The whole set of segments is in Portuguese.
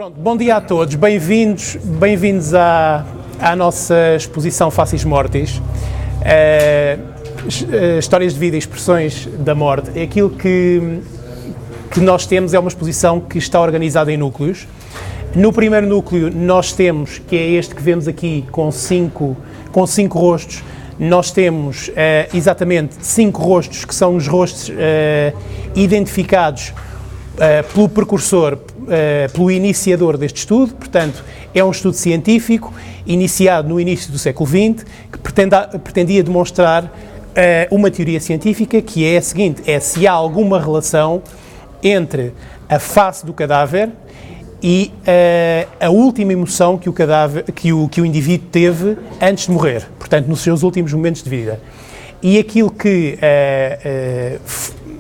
Pronto, bom dia a todos, bem-vindos à nossa exposição Facis Mortis, histórias de vida e expressões da morte. Aquilo que nós temos é uma exposição que está organizada em núcleos. No primeiro núcleo nós temos, que é este que vemos aqui com cinco rostos, nós temos exatamente 5 rostos que são os rostos identificados pelo precursor, pelo iniciador deste estudo. Portanto, é um estudo científico iniciado no início do século XX que pretendia demonstrar uma teoria científica que é a seguinte: é se há alguma relação entre a face do cadáver e a última emoção que o indivíduo teve antes de morrer, portanto, nos seus últimos momentos de vida. E aquilo que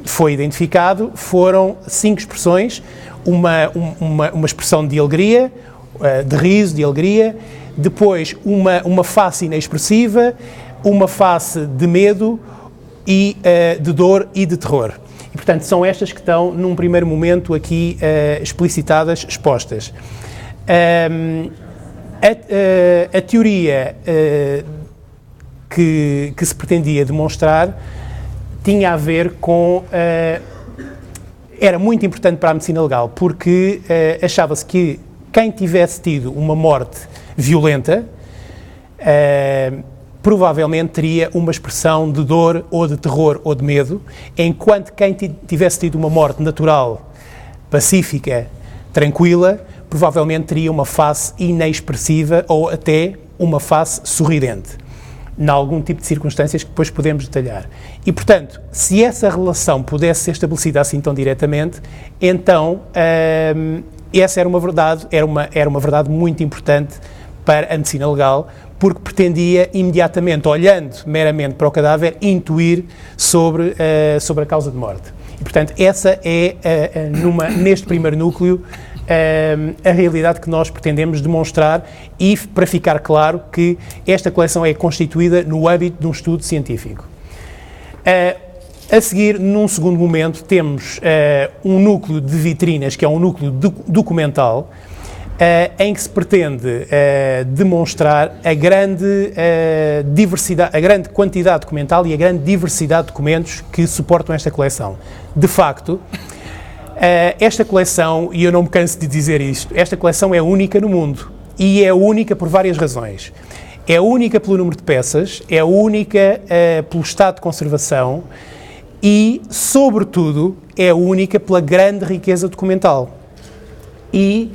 foi identificado foram 5 expressões: uma expressão de alegria, de riso, de alegria, depois uma face inexpressiva, uma face de medo e de dor e de terror. E, portanto, são estas que estão, num primeiro momento, aqui explicitadas, expostas. A teoria que se pretendia demonstrar tinha a ver com... era muito importante para a medicina legal, porque achava-se que quem tivesse tido uma morte violenta provavelmente teria uma expressão de dor ou de terror ou de medo, enquanto quem tivesse tido uma morte natural, pacífica, tranquila, provavelmente teria uma face inexpressiva ou até uma face sorridente, em algum tipo de circunstâncias que depois podemos detalhar. E, portanto, se essa relação pudesse ser estabelecida assim tão diretamente, então essa era uma verdade muito importante para a medicina legal, porque pretendia imediatamente, olhando meramente para o cadáver, intuir sobre a causa de morte. E, portanto, essa é, neste primeiro núcleo, a realidade que nós pretendemos demonstrar, e para ficar claro que esta coleção é constituída no âmbito de um estudo científico. A seguir, num segundo momento, temos um núcleo de vitrinas, que é um núcleo documental, em que se pretende demonstrar a grande diversidade, a grande quantidade documental e a grande diversidade de documentos que suportam esta coleção. De facto, esta coleção, e eu não me canso de dizer isto, esta coleção é única no mundo, e é única por várias razões. É única pelo número de peças, é única pelo estado de conservação e, sobretudo, é única pela grande riqueza documental. E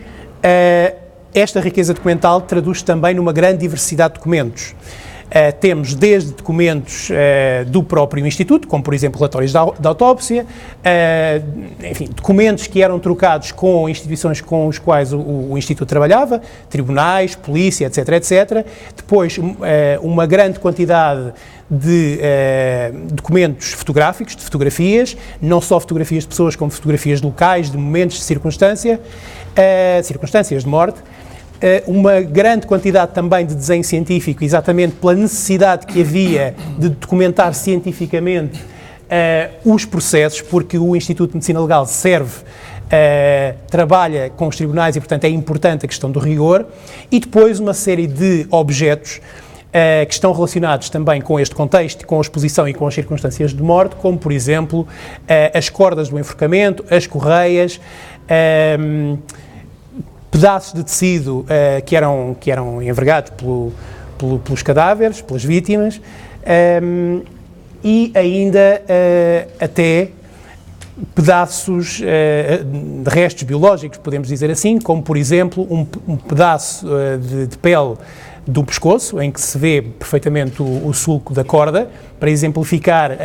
esta riqueza documental traduz também numa grande diversidade de documentos. Temos desde documentos do próprio Instituto, como por exemplo relatórios de autópsia, enfim, documentos que eram trocados com instituições com os quais o Instituto trabalhava, tribunais, polícia, etc, etc. Depois uma grande quantidade de documentos fotográficos, de fotografias, não só fotografias de pessoas, como fotografias de locais, de momentos de circunstâncias de morte. Uma grande quantidade também de desenho científico, exatamente pela necessidade que havia de documentar cientificamente os processos, porque o Instituto de Medicina Legal trabalha com os tribunais e, portanto, é importante a questão do rigor. E depois uma série de objetos que estão relacionados também com este contexto, com a exposição e com as circunstâncias de morte, como, por exemplo, as cordas do enforcamento, as correias, pedaços de tecido que eram envergados pelos cadáveres, pelas vítimas, e ainda até pedaços de restos biológicos, podemos dizer assim, como por exemplo um pedaço de pele do pescoço, em que se vê perfeitamente o sulco da corda, para exemplificar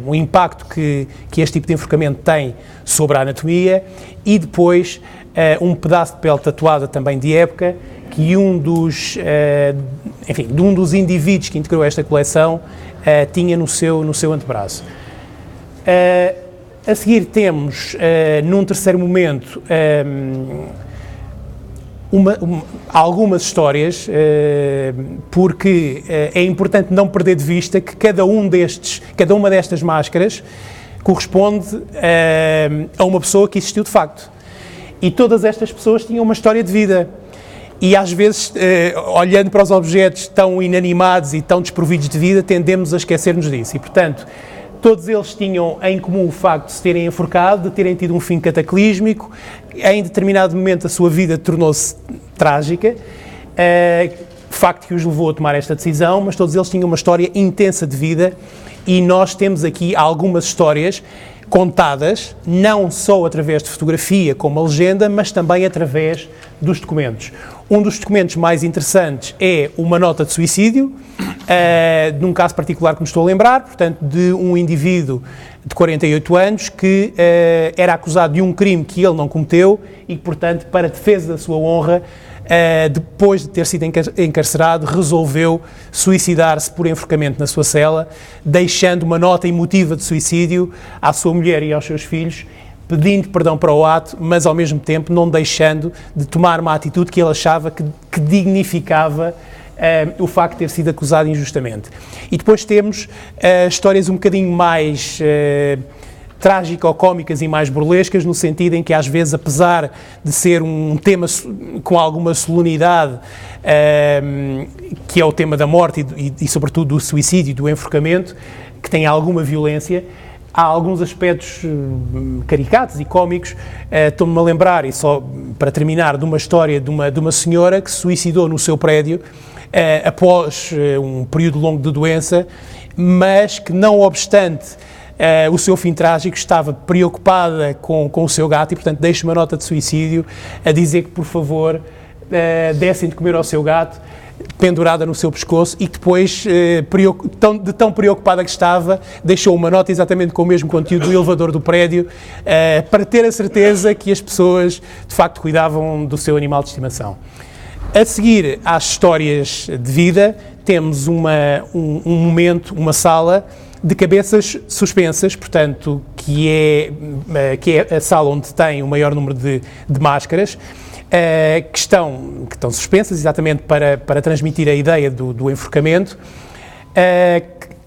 o impacto que este tipo de enforcamento tem sobre a anatomia, e depois um pedaço de pele tatuada também de época, que um dos indivíduos que integrou esta coleção tinha no seu antebraço. A seguir temos, num terceiro momento, algumas histórias, porque é importante não perder de vista que cada uma destas máscaras corresponde a uma pessoa que existiu de facto. E todas estas pessoas tinham uma história de vida. E às vezes, olhando para os objetos tão inanimados e tão desprovidos de vida, tendemos a esquecer-nos disso. E, portanto, todos eles tinham em comum o facto de se terem enforcado, de terem tido um fim cataclísmico. Em determinado momento a sua vida tornou-se trágica, facto que os levou a tomar esta decisão, mas todos eles tinham uma história intensa de vida e nós temos aqui algumas histórias contadas, não só através de fotografia como a legenda, mas também através dos documentos. Um dos documentos mais interessantes é uma nota de suicídio, de um caso particular que me estou a lembrar, portanto, de um indivíduo de 48 anos que era acusado de um crime que ele não cometeu e que, portanto, para defesa da sua honra, depois de ter sido encarcerado, resolveu suicidar-se por enforcamento na sua cela, deixando uma nota emotiva de suicídio à sua mulher e aos seus filhos, pedindo perdão para o ato, mas ao mesmo tempo não deixando de tomar uma atitude que ele achava que dignificava o facto de ter sido acusado injustamente. E depois temos histórias um bocadinho mais trágico-cómicas e mais burlescas, no sentido em que às vezes, apesar de ser um tema com alguma solenidade, que é o tema da morte e sobretudo do suicídio, do enforcamento, que tem alguma violência, há alguns aspectos caricatos e cómicos. Estou-me a lembrar, e só para terminar, de uma história de uma senhora que se suicidou no seu prédio após um período longo de doença, mas que, não obstante o seu fim trágico, estava preocupada com o seu gato e, portanto, deixa uma nota de suicídio a dizer que, por favor, dessem de comer ao seu gato, pendurada no seu pescoço, e depois, de tão preocupada que estava, deixou uma nota exatamente com o mesmo conteúdo do elevador do prédio, para ter a certeza que as pessoas, de facto, cuidavam do seu animal de estimação. A seguir às histórias de vida, temos um momento, uma sala de cabeças suspensas, portanto, que é a sala onde tem o maior número de máscaras, que estão suspensas exatamente para transmitir a ideia do enforcamento,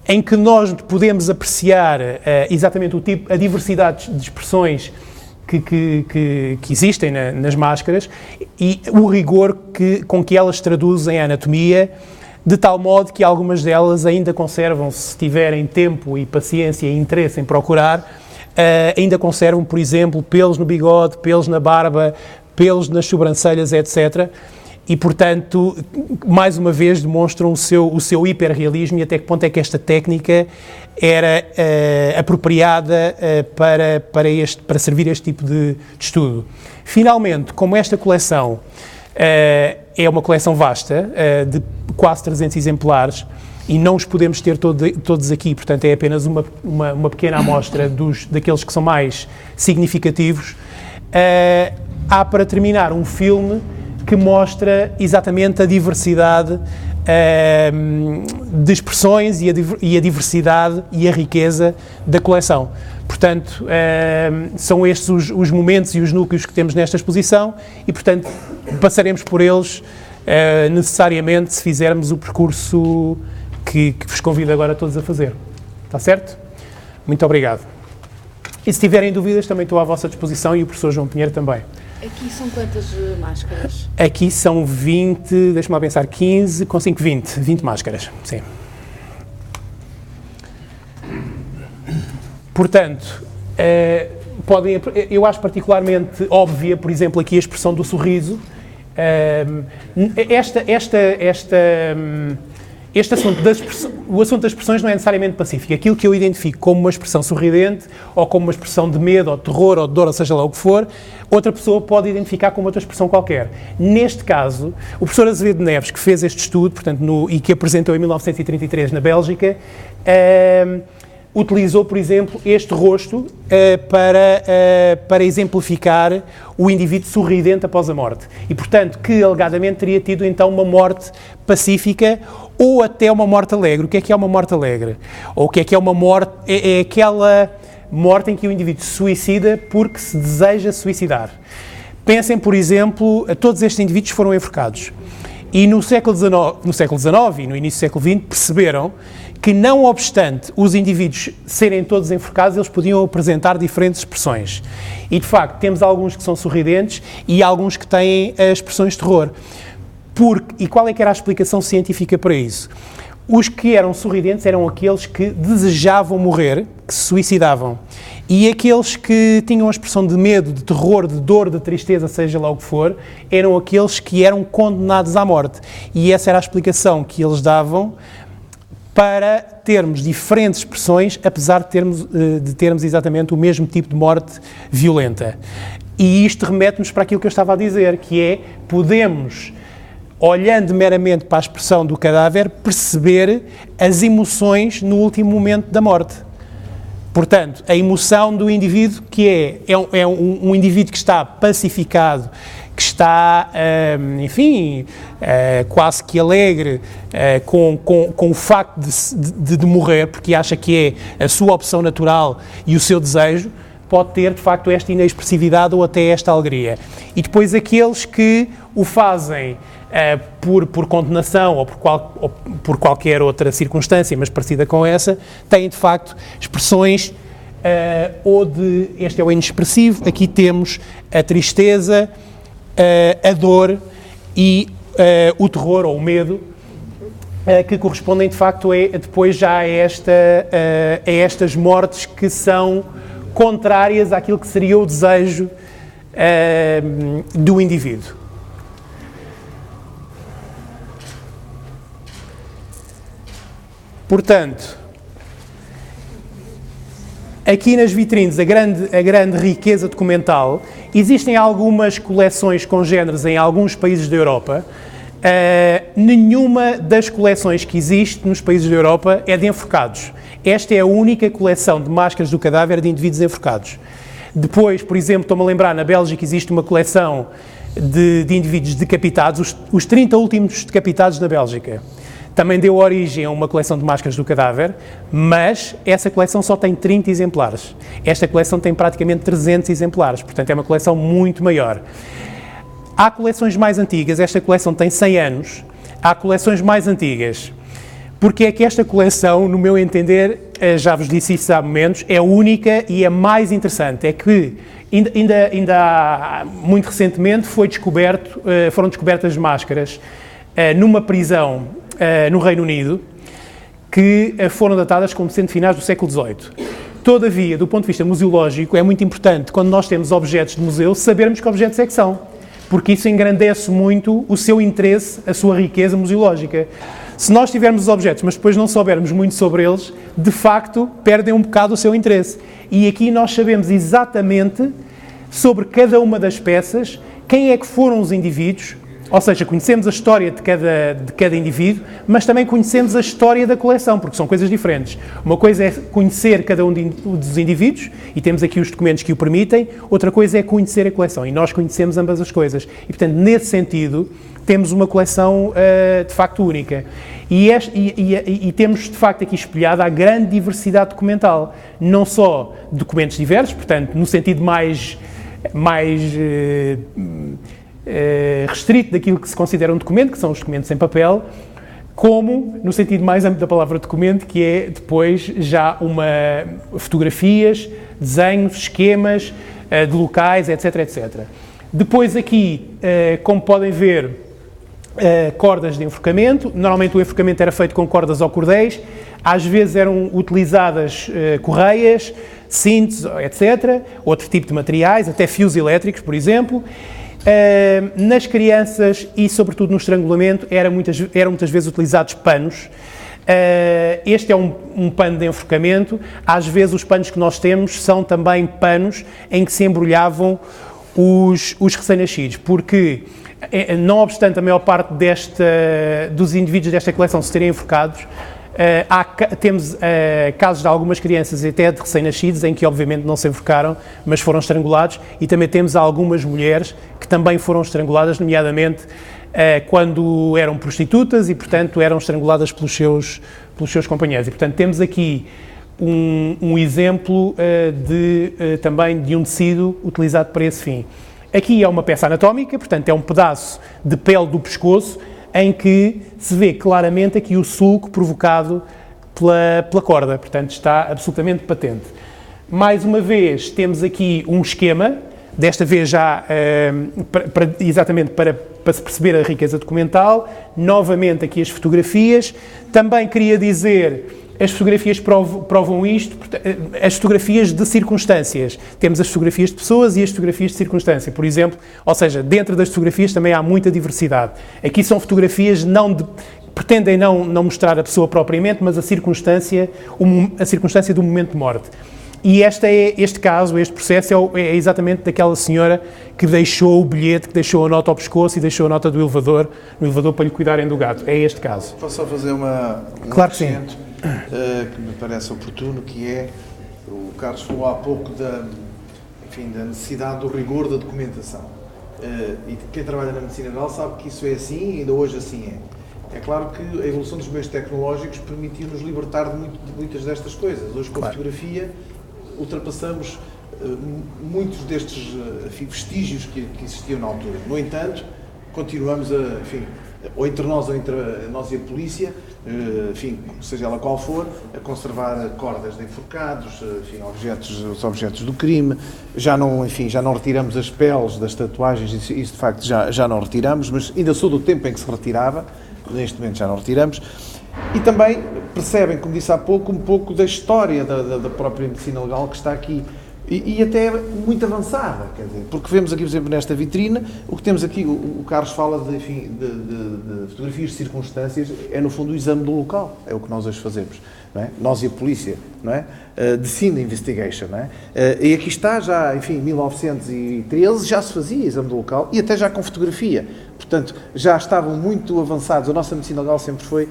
em que nós podemos apreciar exatamente a diversidade de expressões que existem nas máscaras e o rigor com que elas traduzem a anatomia, de tal modo que algumas delas ainda conservam, se tiverem tempo e paciência e interesse em procurar, ainda conservam, por exemplo, pelos no bigode, pelos na barba, pelos nas sobrancelhas, etc. E, portanto, mais uma vez demonstram o seu hiperrealismo e até que ponto é que esta técnica era apropriada para servir este tipo de estudo. Finalmente, como esta coleção é uma coleção vasta, de quase 300 exemplares, e não os podemos ter todos aqui, portanto é apenas uma pequena amostra daqueles que são mais significativos, há, para terminar, um filme que mostra exatamente a diversidade de expressões e a diversidade e a riqueza da coleção. Portanto, são estes os momentos e os núcleos que temos nesta exposição e, portanto, passaremos por eles necessariamente se fizermos o percurso que vos convido agora todos a fazer. Está certo? Muito obrigado. E se tiverem dúvidas, também estou à vossa disposição e o professor João Pinheiro também. Aqui são quantas máscaras? Aqui são 20, deixa-me lá pensar, 15, com 5, 20 máscaras, sim. Portanto, eu acho particularmente óbvia, por exemplo, aqui a expressão do sorriso. Este assunto o assunto das expressões não é necessariamente pacífico. Aquilo que eu identifico como uma expressão sorridente, ou como uma expressão de medo, ou de terror, ou de dor, ou seja lá o que for, outra pessoa pode identificar como outra expressão qualquer. Neste caso, o professor Azevedo Neves, que fez este estudo, portanto, e que apresentou em 1933 na Bélgica, utilizou, por exemplo, este rosto para exemplificar o indivíduo sorridente após a morte. E, portanto, que alegadamente teria tido, então, uma morte pacífica ou até uma morte alegre. O que é uma morte alegre? Ou o que é uma morte? É aquela morte em que o indivíduo se suicida porque se deseja suicidar. Pensem, por exemplo, todos estes indivíduos foram enforcados. E no século XIX e no início do século XX perceberam que não obstante os indivíduos serem todos enforcados, eles podiam apresentar diferentes expressões. E, de facto, temos alguns que são sorridentes e alguns que têm as expressões de terror. E qual é que era a explicação científica para isso? Os que eram sorridentes eram aqueles que desejavam morrer, que se suicidavam. E aqueles que tinham a expressão de medo, de terror, de dor, de tristeza, seja lá o que for, eram aqueles que eram condenados à morte. E essa era a explicação que eles davam para termos diferentes expressões, apesar de termos exatamente o mesmo tipo de morte violenta. E isto remete-nos para aquilo que eu estava a dizer, que é, podemos, olhando meramente para a expressão do cadáver, perceber as emoções no último momento da morte. Portanto, a emoção do indivíduo que é um indivíduo que está pacificado, que está, enfim, quase que alegre com o facto de morrer, porque acha que é a sua opção natural e o seu desejo, pode ter, de facto, esta inexpressividade ou até esta alegria. E depois aqueles que o fazem por condenação ou por qualquer outra circunstância, mas parecida com essa, têm, de facto, expressões este é o inexpressivo, aqui temos a tristeza, a dor e o terror ou o medo, que correspondem, de facto, depois já a estas mortes que são contrárias àquilo que seria o desejo do indivíduo. Portanto, aqui nas vitrines, a grande riqueza documental, existem algumas coleções com géneros em alguns países da Europa. Nenhuma das coleções que existe nos países da Europa é de enforcados. Esta é a única coleção de máscaras do cadáver de indivíduos enforcados. Depois, por exemplo, estou-me a lembrar, na Bélgica existe uma coleção de indivíduos decapitados, os 30 últimos decapitados na Bélgica. Também deu origem a uma coleção de máscaras do cadáver, mas essa coleção só tem 30 exemplares. Esta coleção tem praticamente 300 exemplares, portanto é uma coleção muito maior. Há coleções mais antigas, esta coleção tem 100 anos, há coleções mais antigas. Porque é que esta coleção, no meu entender, já vos disse isso há momentos, é única e é mais interessante. É que ainda muito recentemente foram descobertas máscaras numa prisão no Reino Unido, que foram datadas como sendo finais do século XVIII. Todavia, do ponto de vista museológico, é muito importante, quando nós temos objetos de museu, sabermos que objetos é que são, porque isso engrandece muito o seu interesse, a sua riqueza museológica. Se nós tivermos os objetos, mas depois não soubermos muito sobre eles, de facto, perdem um bocado o seu interesse. E aqui nós sabemos exatamente sobre cada uma das peças, quem é que foram os indivíduos, ou seja, conhecemos a história de cada indivíduo, mas também conhecemos a história da coleção, porque são coisas diferentes. Uma coisa é conhecer cada um dos indivíduos, e temos aqui os documentos que o permitem, outra coisa é conhecer a coleção, e nós conhecemos ambas as coisas. E, portanto, nesse sentido, temos uma coleção de facto única. E temos, de facto, aqui espelhada a grande diversidade documental. Não só documentos diversos, portanto, no sentido mais restrito daquilo que se considera um documento, que são os documentos em papel, como no sentido mais amplo da palavra documento, que é depois já fotografias, desenhos, esquemas de locais, etc, etc. Depois aqui, como podem ver, cordas de enforcamento. Normalmente o enforcamento era feito com cordas ou cordéis, às vezes eram utilizadas correias, cintos, etc, outro tipo de materiais, até fios elétricos, por exemplo. Nas crianças e sobretudo no estrangulamento eram muitas vezes utilizados panos. Este é um pano de enforcamento. Às vezes os panos que nós temos são também panos em que se embrulhavam os recém-nascidos, porque não obstante a maior parte dos indivíduos desta coleção se terem enforcados, temos casos de algumas crianças e até de recém-nascidos em que obviamente não se enforcaram, mas foram estrangulados, e também temos algumas mulheres que também foram estranguladas, nomeadamente quando eram prostitutas e, portanto, eram estranguladas pelos seus companheiros. E, portanto, temos aqui um exemplo também de um tecido utilizado para esse fim. Aqui é uma peça anatómica, portanto, é um pedaço de pele do pescoço, em que se vê claramente aqui o sulco provocado pela corda, portanto está absolutamente patente. Mais uma vez temos aqui um esquema, desta vez já exatamente para se perceber a riqueza documental, novamente aqui as fotografias. Também queria dizer, as fotografias provam isto, as fotografias de circunstâncias. Temos as fotografias de pessoas e as fotografias de circunstância, por exemplo, ou seja, dentro das fotografias também há muita diversidade. Aqui são fotografias pretendem não mostrar a pessoa propriamente, mas a circunstância do momento de morte. E este caso, este processo é exatamente daquela senhora que deixou o bilhete, que deixou a nota ao pescoço e deixou a nota no elevador para lhe cuidarem do gato. É este caso. Posso só fazer claro que sim. Que me parece oportuno, que é, o Carlos falou há pouco da necessidade do rigor da documentação. E quem trabalha na medicina legal sabe que isso é assim e ainda hoje assim é. É claro que a evolução dos meios tecnológicos permitiu-nos libertar de muitas destas coisas. Hoje, com a fotografia, ultrapassamos muitos destes vestígios que existiam na altura. No entanto, continuamos ou entre nós e a polícia, seja ela qual for, a conservar cordas de enforcados, os objetos do crime. Já não retiramos as peles das tatuagens, isso de facto já não retiramos, mas ainda sou do tempo em que se retirava, neste momento já não retiramos. E também percebem, como disse há pouco, um pouco da história da própria medicina legal que está aqui. E até muito avançada, quer dizer, porque vemos aqui, por exemplo, nesta vitrine, o que temos aqui, o Carlos fala de fotografias de circunstâncias, é no fundo o exame do local, é o que nós hoje fazemos, não é? Nós e a polícia, não é? The Scene Investigation, não é? E aqui está já, em 1913 já se fazia exame do local e até já com fotografia, portanto, já estavam muito avançados, a nossa medicina legal sempre foi,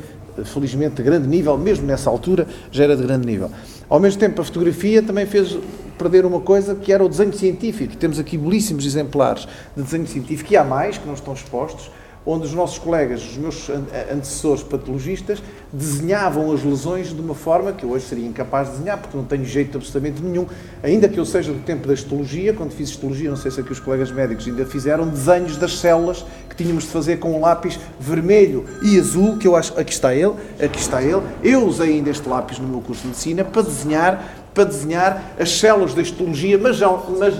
felizmente, de grande nível, mesmo nessa altura, já era de grande nível. Ao mesmo tempo, a fotografia também fez perder uma coisa que era o desenho científico. Temos aqui belíssimos exemplares de desenho científico, e há mais que não estão expostos, onde os nossos colegas, os meus antecessores patologistas, desenhavam as lesões de uma forma que eu hoje seria incapaz de desenhar, porque não tenho jeito absolutamente nenhum. Ainda que eu seja do tempo da histologia, quando fiz histologia, não sei se aqui os colegas médicos ainda fizeram, desenhos das células que tínhamos de fazer com um lápis vermelho e azul, que eu acho, aqui está ele, eu usei ainda este lápis no meu curso de medicina para desenhar as células da histologia, mas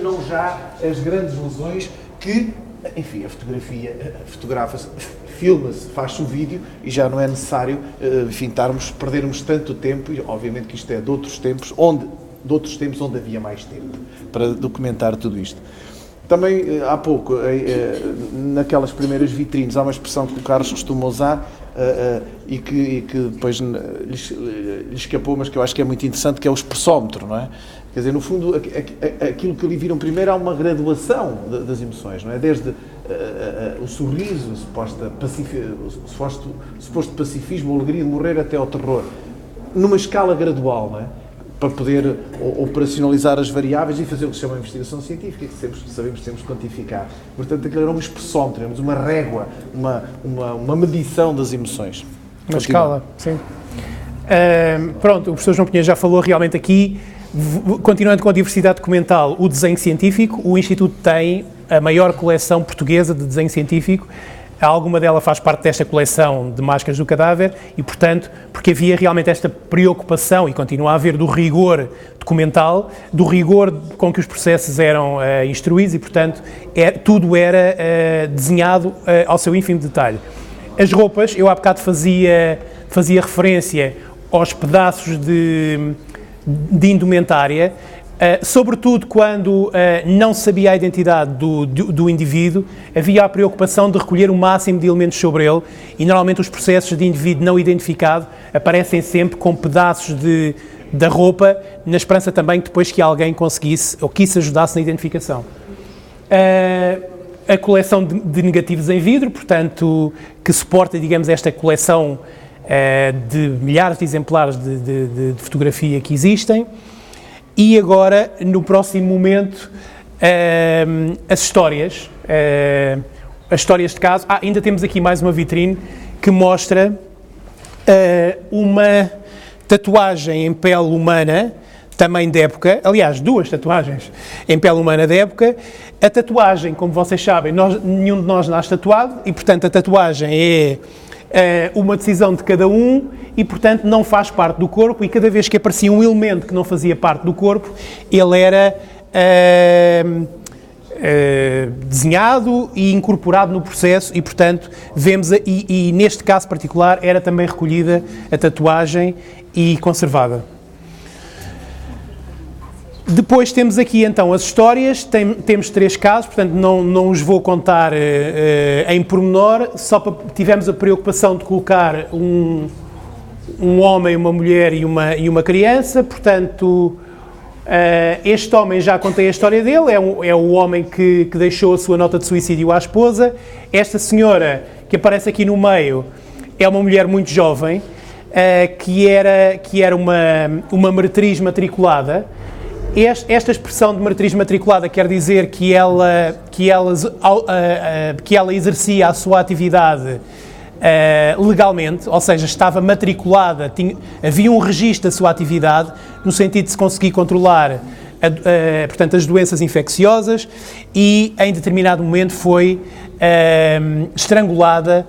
não já as grandes lesões que, enfim, a fotografia fotografa-se, filma-se, faz-se o vídeo e já não é necessário, perdermos tanto tempo, e obviamente que isto é de outros tempos onde havia mais tempo para documentar tudo isto. Também, há pouco, naquelas primeiras vitrines, há uma expressão que o Carlos costuma usar e que depois lhe escapou, mas que eu acho que é muito interessante, que é o expressómetro, não é? Quer dizer, no fundo, aquilo que ali viram primeiro, há uma graduação das emoções, não é? Desde o sorriso, o suposto pacifismo, a alegria de morrer, até ao terror, numa escala gradual, não é? Para poder operacionalizar as variáveis e fazer o que se chama investigação científica, que sabemos que temos que quantificar. Portanto, aquilo era um expressómetro, temos uma régua, uma medição das emoções. Uma escala, sim. Pronto, o professor João Pinheiro já falou realmente aqui, continuando com a diversidade documental, o desenho científico, o Instituto tem a maior coleção portuguesa de desenho científico. Alguma dela faz parte desta coleção de máscaras do cadáver e, portanto, porque havia realmente esta preocupação, e continua a haver, do rigor documental, do rigor com que os processos eram instruídos e, portanto, tudo era desenhado ao seu ínfimo detalhe. As roupas, eu há bocado fazia referência aos pedaços de indumentária, sobretudo quando não se sabia a identidade do indivíduo, havia a preocupação de recolher o máximo de elementos sobre ele, e normalmente os processos de indivíduo não identificado aparecem sempre com pedaços da roupa, na esperança também que depois que alguém conseguisse ou que isso ajudasse na identificação. A coleção de negativos em vidro, portanto, que suporta, digamos, esta coleção de milhares de exemplares de fotografia que existem. E agora, no próximo momento, as histórias de caso. Ainda temos aqui mais uma vitrine que mostra uma tatuagem em pele humana, também de época, aliás, duas tatuagens em pele humana de época. A tatuagem, como vocês sabem, nenhum de nós nasce tatuado e, portanto, a tatuagem uma decisão de cada um e, portanto, não faz parte do corpo, e cada vez que aparecia um elemento que não fazia parte do corpo, ele era desenhado e incorporado no processo e, portanto, vemos, e neste caso particular, era também recolhida a tatuagem e conservada. Depois temos aqui então as histórias, temos 3 casos, portanto não os vou contar em pormenor, tivemos a preocupação de colocar um homem, uma mulher e uma criança, portanto este homem, já contei a história dele, é o homem que deixou a sua nota de suicídio à esposa. Esta senhora que aparece aqui no meio é uma mulher muito jovem, que era uma meretriz matriculada. Esta expressão de meretriz matriculada quer dizer que ela exercia a sua atividade legalmente, ou seja, estava matriculada, havia um registro da sua atividade, no sentido de se conseguir controlar, portanto, as doenças infecciosas, e em determinado momento foi estrangulada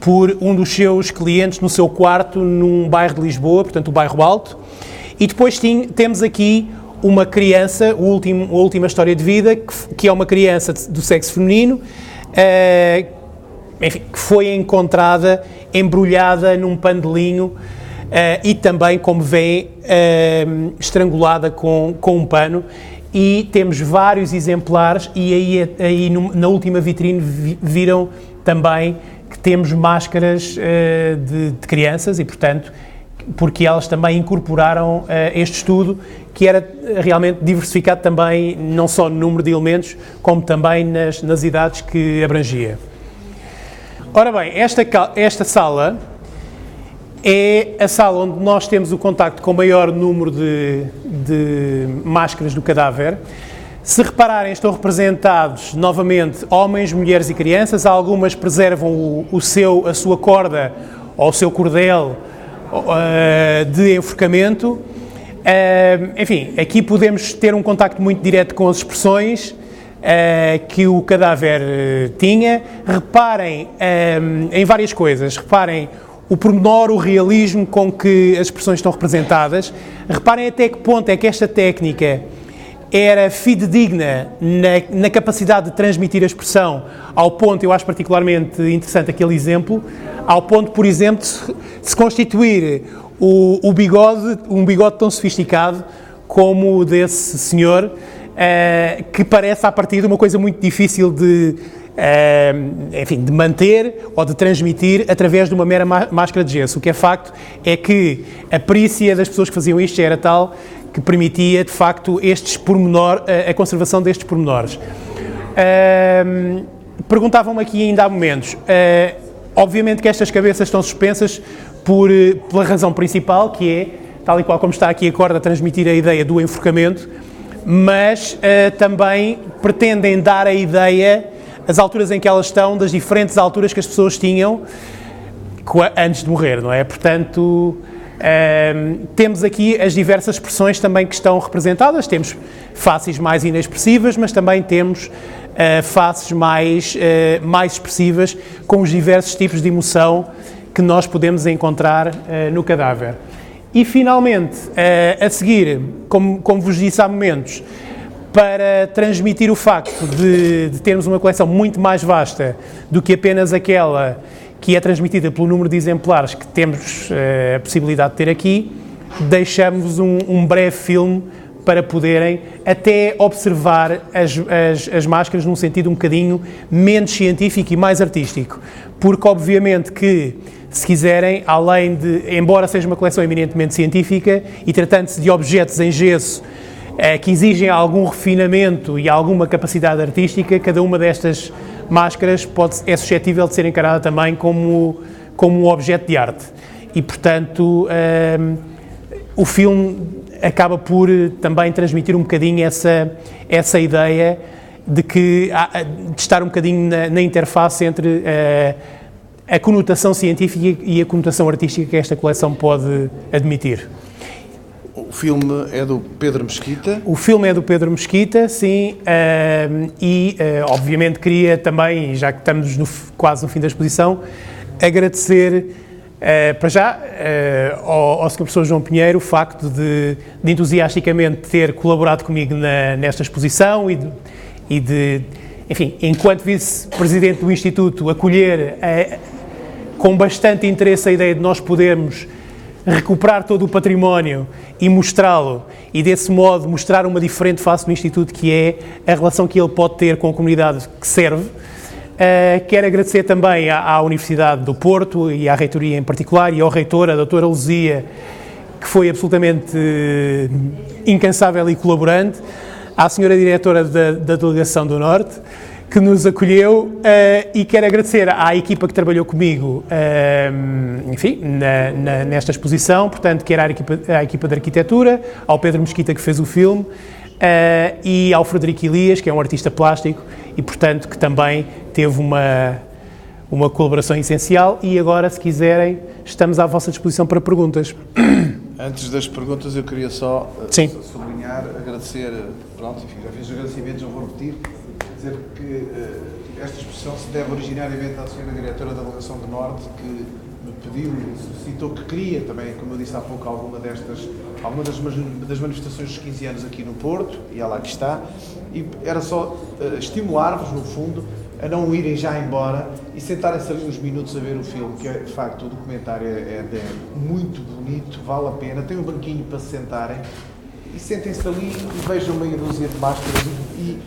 por um dos seus clientes no seu quarto, num bairro de Lisboa, portanto, o Bairro Alto. E depois temos aqui uma criança, a última história de vida, que é uma criança do sexo feminino, enfim, que foi encontrada embrulhada num pano de linho e também, como veem, estrangulada com um pano. E temos vários exemplares, e aí na última vitrine viram também que temos máscaras de crianças, e, portanto, porque elas também incorporaram este estudo, que era realmente diversificado também, não só no número de elementos, como também nas idades que abrangia. Ora bem, esta sala é a sala onde nós temos o contacto com o maior número de máscaras do cadáver. Se repararem, estão representados novamente homens, mulheres e crianças. Algumas preservam a sua corda ou o seu cordel de enforcamento. Enfim, aqui podemos ter um contacto muito direto com as expressões que o cadáver tinha. Reparem em várias coisas. Reparem o pormenor, o realismo com que as expressões estão representadas. Reparem até que ponto é que esta técnica era fidedigna na capacidade de transmitir a expressão, ao ponto, eu acho particularmente interessante aquele exemplo, ao ponto, por exemplo, de se constituir um bigode tão sofisticado como o desse senhor, que parece, à partida, uma coisa muito difícil de manter ou de transmitir através de uma mera máscara de gesso. O que é facto é que a perícia das pessoas que faziam isto era tal que permitia, de facto, a conservação destes pormenores. Perguntavam-me aqui ainda há momentos, obviamente que estas cabeças estão suspensas pela razão principal, que é, tal e qual como está aqui a corda, transmitir a ideia do enforcamento, mas também pretendem dar a ideia, as alturas em que elas estão, das diferentes alturas que as pessoas tinham antes de morrer, não é? Portanto, temos aqui as diversas expressões também que estão representadas. Temos faces mais inexpressivas, mas também temos faces mais expressivas, com os diversos tipos de emoção que nós podemos encontrar no cadáver. E, finalmente, a seguir, como vos disse há momentos, para transmitir o facto de termos uma coleção muito mais vasta do que apenas aquela que é transmitida pelo número de exemplares que temos a possibilidade de ter aqui, deixamos um breve filme para poderem até observar as máscaras num sentido um bocadinho menos científico e mais artístico, porque obviamente que, se quiserem, embora seja uma coleção eminentemente científica e tratando-se de objetos em gesso que exigem algum refinamento e alguma capacidade artística, cada uma destas máscaras é suscetível de ser encarada também como um objeto de arte. E, portanto, o filme acaba por também transmitir um bocadinho essa ideia de estar um bocadinho na interface entre a conotação científica e a conotação artística que esta coleção pode admitir. O filme é do Pedro Mesquita? O filme é do Pedro Mesquita, sim, obviamente queria também, já que estamos quase no fim da exposição, agradecer para já ao Sr. Professor João Pinheiro o facto de entusiasticamente ter colaborado comigo nesta exposição e de, enfim, enquanto vice-presidente do Instituto, acolher com bastante interesse a ideia de nós podermos recuperar todo o património e mostrá-lo, e desse modo mostrar uma diferente face do Instituto, que é a relação que ele pode ter com a comunidade que serve. Quero agradecer também à Universidade do Porto e à reitoria em particular, e ao reitor, a doutora Luzia, que foi absolutamente incansável e colaborante, à senhora diretora da Delegação do Norte, que nos acolheu, e quero agradecer à equipa que trabalhou comigo, enfim, nesta exposição, portanto, quer à equipa de arquitetura, ao Pedro Mesquita, que fez o filme, e ao Frederico Elias, que é um artista plástico e, portanto, que também teve uma colaboração essencial. E agora, se quiserem, estamos à vossa disposição para perguntas. Antes das perguntas, eu queria só sublinhar, agradecer, pronto, enfim, já fiz os agradecimentos, não vou repetir, dizer que esta exposição se deve originariamente à senhora diretora da Delegação do Norte, que me pediu, solicitou que queria também, como eu disse há pouco, alguma das manifestações dos 15 anos aqui no Porto, e ela aqui está, e era só estimular-vos, no fundo, a não irem já embora e sentarem-se ali uns minutos a ver o filme, que de facto o documentário é muito bonito, vale a pena, tem um banquinho para se sentarem e sentem-se ali e vejam meia dúzia de máscaras e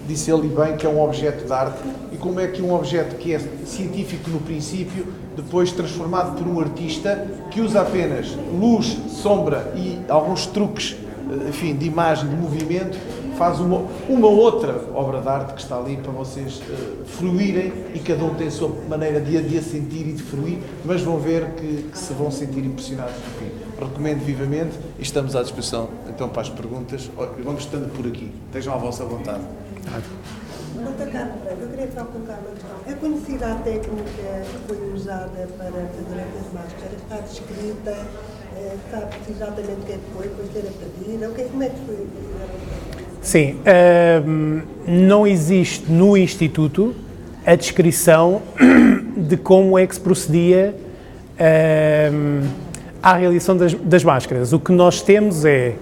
disse ele bem que é um objeto de arte, e como é que um objeto que é científico no princípio, depois transformado por um artista que usa apenas luz, sombra e alguns truques, enfim, de imagem, de movimento, faz uma outra obra de arte que está ali para vocês fruírem, e cada um tem a sua maneira de a sentir e de fruir, mas vão ver que se vão sentir impressionados. Enfim, recomendo vivamente e estamos à disposição então para as perguntas. Vamos estando por aqui, estejam à vossa vontade. Doutor Carlos Pereira, eu queria só colocar uma questão. É conhecida a técnica que foi usada para fazer essas máscaras? Está descrita? Sabe-se exatamente o que é que foi terapia? Como é que foi? Sim, não existe no Instituto a descrição de como é que se procedia à realização das máscaras. O que nós temos é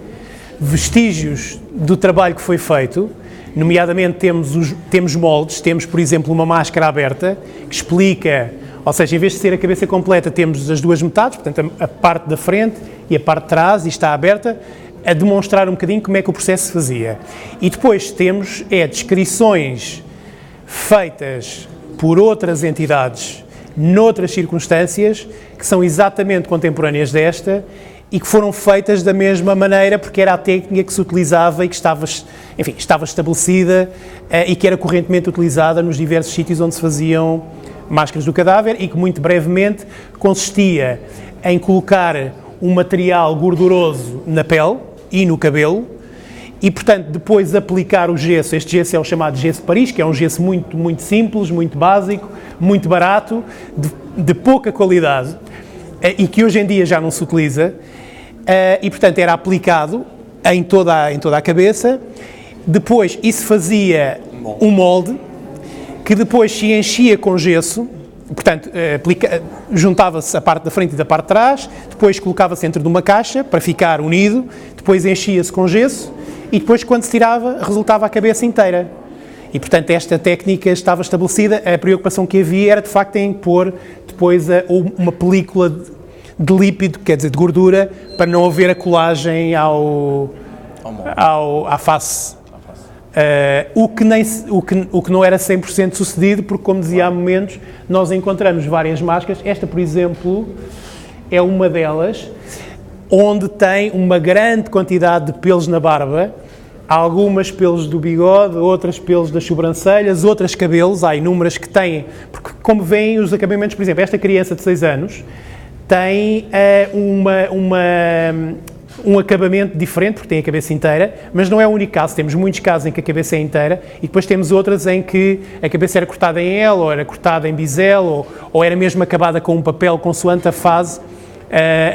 vestígios do trabalho que foi feito, nomeadamente temos moldes, temos, por exemplo, uma máscara aberta que explica, ou seja, em vez de ser a cabeça completa, temos as duas metades, portanto a parte da frente e a parte de trás, e está aberta, a demonstrar um bocadinho como é que o processo se fazia. E depois temos descrições feitas por outras entidades, noutras circunstâncias, que são exatamente contemporâneas desta, e que foram feitas da mesma maneira, porque era a técnica que se utilizava e que estava estabelecida e que era correntemente utilizada nos diversos sítios onde se faziam máscaras do cadáver, e que muito brevemente consistia em colocar um material gorduroso na pele e no cabelo e, portanto, depois aplicar o gesso. Este gesso é o chamado gesso de Paris, que é um gesso muito, muito simples, muito básico, muito barato, de pouca qualidade e que hoje em dia já não se utiliza. E, portanto, era aplicado em toda a cabeça. Depois, isso fazia um molde que depois se enchia com gesso, portanto, juntava-se a parte da frente e da parte de trás, depois colocava-se dentro de uma caixa para ficar unido, depois enchia-se com gesso e depois, quando se tirava, resultava a cabeça inteira. E, portanto, esta técnica estava estabelecida. A preocupação que havia era, de facto, em pôr depois uma película de lípido, quer dizer, de gordura, para não haver a colagem à face. O que não era 100% sucedido, porque, como dizia há momentos, nós encontramos várias máscaras. Esta, por exemplo, é uma delas, onde tem uma grande quantidade de pelos na barba, algumas pelos do bigode, outras pelos das sobrancelhas, outras cabelos. Há inúmeras que têm, porque, como veem, os acabamentos, por exemplo, esta criança de 6 anos tem um acabamento diferente, porque tem a cabeça inteira, mas não é o único caso. Temos muitos casos em que a cabeça é inteira, e depois temos outras em que a cabeça era cortada em L, ou era cortada em bisel, ou era mesmo acabada com um papel, consoante a fase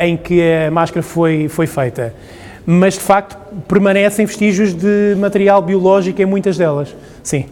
em que a máscara foi feita. Mas, de facto, permanecem vestígios de material biológico em muitas delas. Sim.